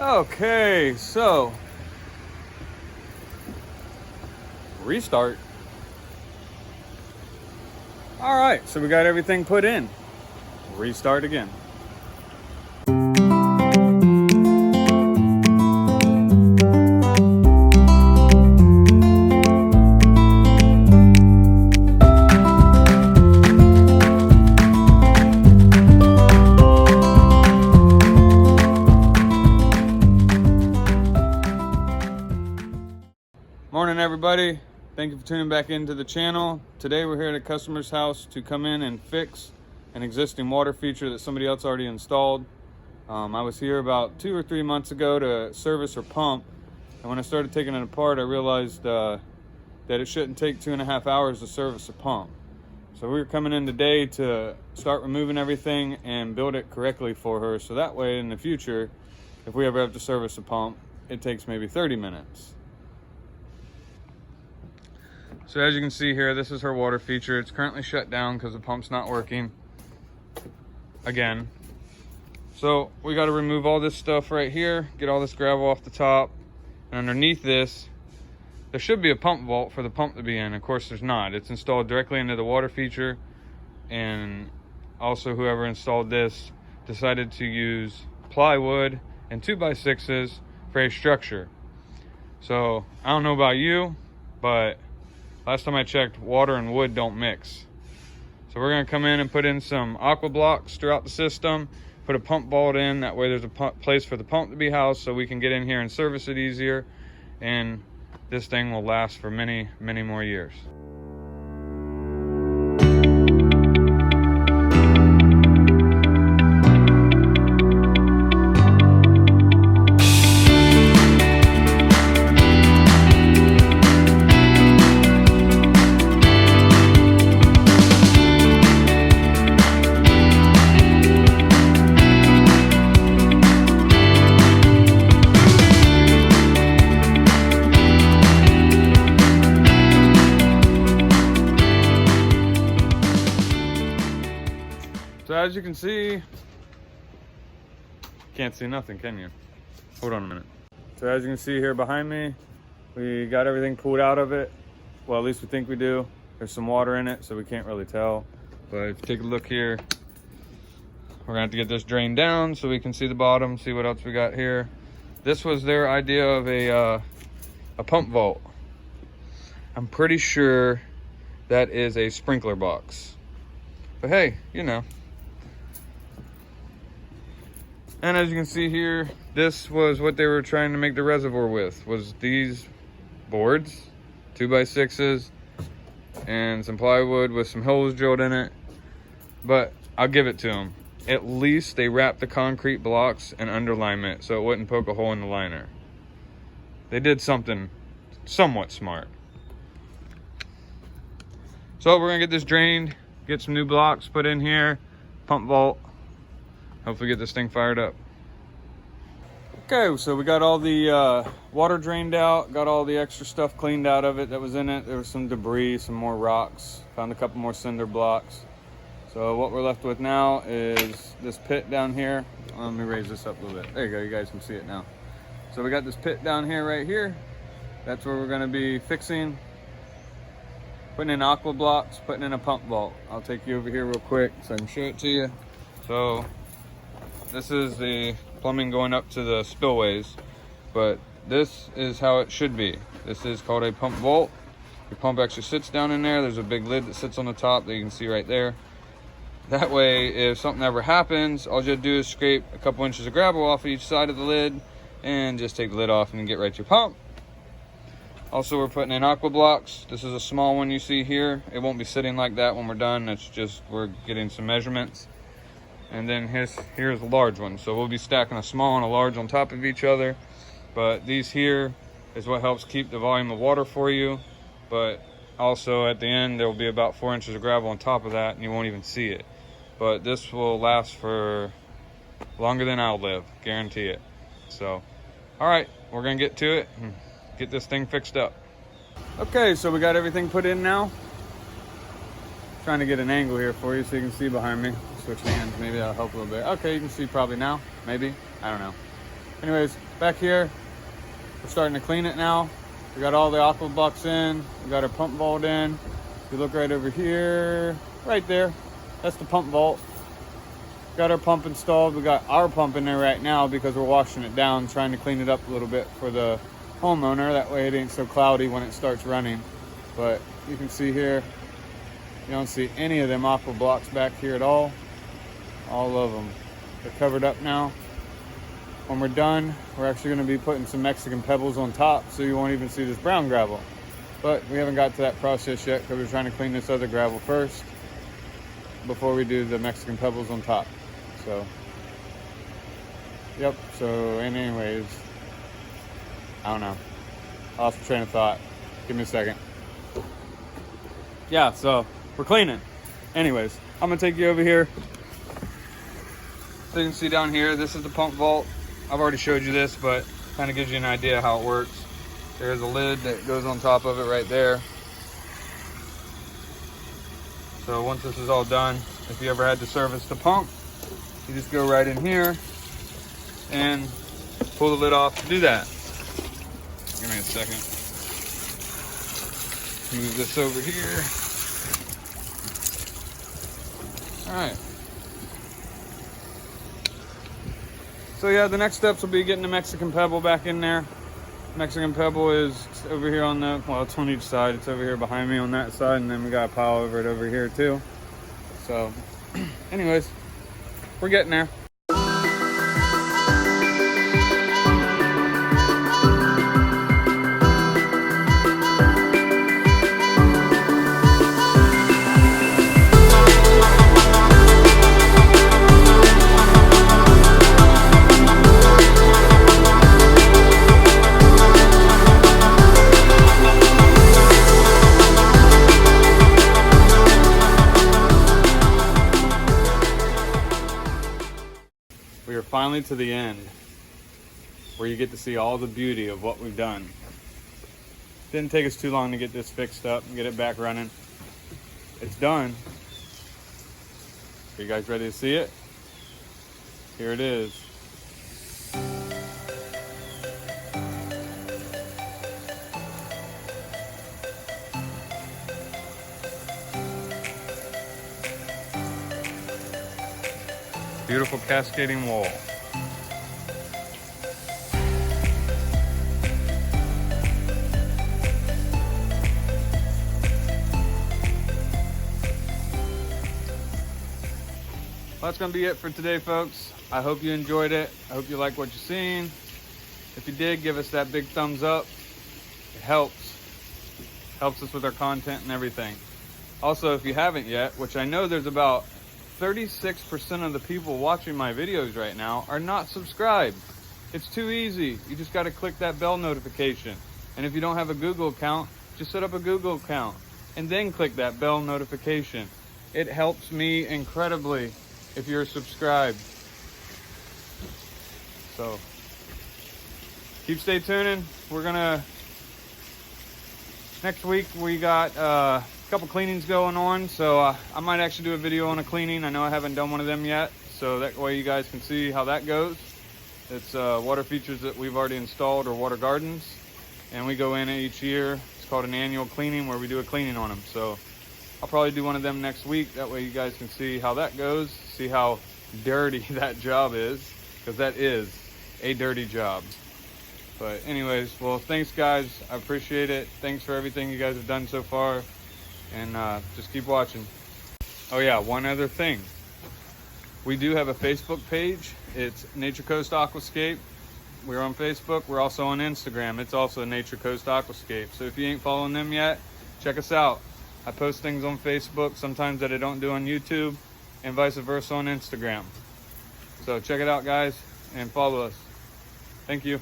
Okay, so restart. All right, so we got everything put in. Restart again. Morning, everybody. Thank you for tuning back into the channel. Today we're here at a customer's house to come in and fix an existing water feature that somebody else already installed. I was here about 2 or 3 months ago to service her pump, and when I started taking it apart, I realized that it shouldn't take 2.5 hours to service a pump. So we were coming in today to start removing everything and build it correctly for her, so that way in the future, if we ever have to service a pump, it takes maybe 30 minutes. So as you can see here, this is her water feature. It's currently shut down because the pump's not working again. So we got to remove all this stuff right here, get all this gravel off the top, and underneath this, there should be a pump vault for the pump to be in. Of course, there's not. It's installed directly into the water feature, and also whoever installed this decided to use plywood and 2x6s for a structure. So I don't know about you, but last time I checked, water and wood don't mix. So we're gonna come in and put in some aqua blocks throughout the system, put a pump vault in, that way there's a place for the pump to be housed so we can get in here and service it easier, and this thing will last for many, many more years. So as you can see, can't see nothing, can you? Hold on a minute. So as you can see here behind me, we got everything pulled out of it. Well, at least we think we do. There's some water in it, so we can't really tell. But if you take a look here, we're gonna have to get this drained down so we can see the bottom, see what else we got here. This was their idea of a pump vault. I'm pretty sure that is a sprinkler box. But hey, you know. And as you can see here, this was what they were trying to make the reservoir with, was these boards, 2x6s, and some plywood with some holes drilled in it. But I'll give it to them. At least they wrapped the concrete blocks and underline it so it wouldn't poke a hole in the liner. They did something somewhat smart. So we're gonna get this drained, get some new blocks put in here, pump vault, hopefully get this thing fired up. Okay, so we got all the water drained out, got all the extra stuff cleaned out of it that was in it. There was some debris, some more rocks, found a couple more cinder blocks. So what we're left with now is this pit down here. Let me raise this up a little bit. There you go, you guys can see it now. So we got this pit down here, right here. That's where we're gonna be fixing, putting in aqua blocks, putting in a pump vault. I'll take you over here real quick so I can show it to you. So this is the plumbing going up to the spillways, but this is how it should be. This is called a pump vault. Your pump actually sits down in there. There's a big lid that sits on the top that you can see right there. That way, if something ever happens, all you have to do is scrape a couple inches of gravel off each side of the lid and just take the lid off and get right to your pump. Also, we're putting in aqua blocks. This is a small one you see here. It won't be sitting like that when we're done. It's just we're getting some measurements. And then here's a large one. So we'll be stacking a small and a large on top of each other. But these here is what helps keep the volume of water for you. But also at the end, there will be about 4 inches of gravel on top of that and you won't even see it. But this will last for longer than I'll live, guarantee it. So, all right, we're gonna get to it and get this thing fixed up. Okay, so we got everything put in now. Trying to get an angle here for you so you can see behind me. Switch hands, maybe that'll help a little bit. Okay, you can see probably now, maybe, I don't know. Anyways, back here, we're starting to clean it now. We got all the aqua blocks in. We got our pump vault in. If you look right over here, right there, that's the pump vault. Got our pump installed. We got our pump in there right now because we're washing it down, trying to clean it up a little bit for the homeowner. That way it ain't so cloudy when it starts running. But you can see here, you don't see any of them aqua blocks back here at all. All of them. They're covered up now. When we're done, we're actually going to be putting some Mexican pebbles on top so you won't even see this brown gravel. But we haven't got to that process yet because we're trying to clean this other gravel first before we do the Mexican pebbles on top. So, yep. So, anyways, I don't know. I lost my train of thought. Give me a second. Yeah, so we're cleaning. Anyways, I'm going to take you over here. So you can see down here, this is the pump vault. I've already showed you this, but kind of gives you an idea how it works. There's a lid that goes on top of it right there. So once this is all done, if you ever had to service the pump, you just go right in here and pull the lid off to do that. Give me a second. Move this over here. All right. So yeah, the next steps will be getting the Mexican pebble back in there. Mexican pebble is over here on the, well, it's on each side. It's over here behind me on that side, and then we got a pile over it over here too. So anyways, we're getting there. We are finally to the end where you get to see all the beauty of what we've done. Didn't take us too long to get this fixed up and get it back running. It's done. Are you guys ready to see it? Here it is. Beautiful cascading wall. Well, that's going to be it for today, folks. I hope you enjoyed it. I hope you like what you've seen. If you did, give us that big thumbs up. It helps. Helps us with our content and everything. Also, if you haven't yet, which I know there's about 36% of the people watching my videos right now are not subscribed. It's too easy. You just got to click that bell notification. And if you don't have a Google account, just set up a Google account and then click that bell notification. It helps me incredibly if you're subscribed. So stay tuning. We're gonna, next week we got couple cleanings going on, so I might actually do a video on a cleaning. I know I haven't done one of them yet, so that way you guys can see how that goes. It's water features that we've already installed, or water gardens, and we go in each year. It's called an annual cleaning where we do a cleaning on them. So I'll probably do one of them next week. That way you guys can see how that goes, see how dirty that job is, because that is a dirty job. But anyways, well, thanks guys, I appreciate it. Thanks for everything you guys have done so far. And just keep watching. Oh yeah, one other thing. We do have a Facebook page. It's Nature Coast Aquascape. We're on Facebook. We're also on Instagram. It's also Nature Coast Aquascape. So if you ain't following them yet, check us out. I post things on Facebook, sometimes that I don't do on YouTube, and vice versa on Instagram. So check it out, guys, and follow us. Thank you.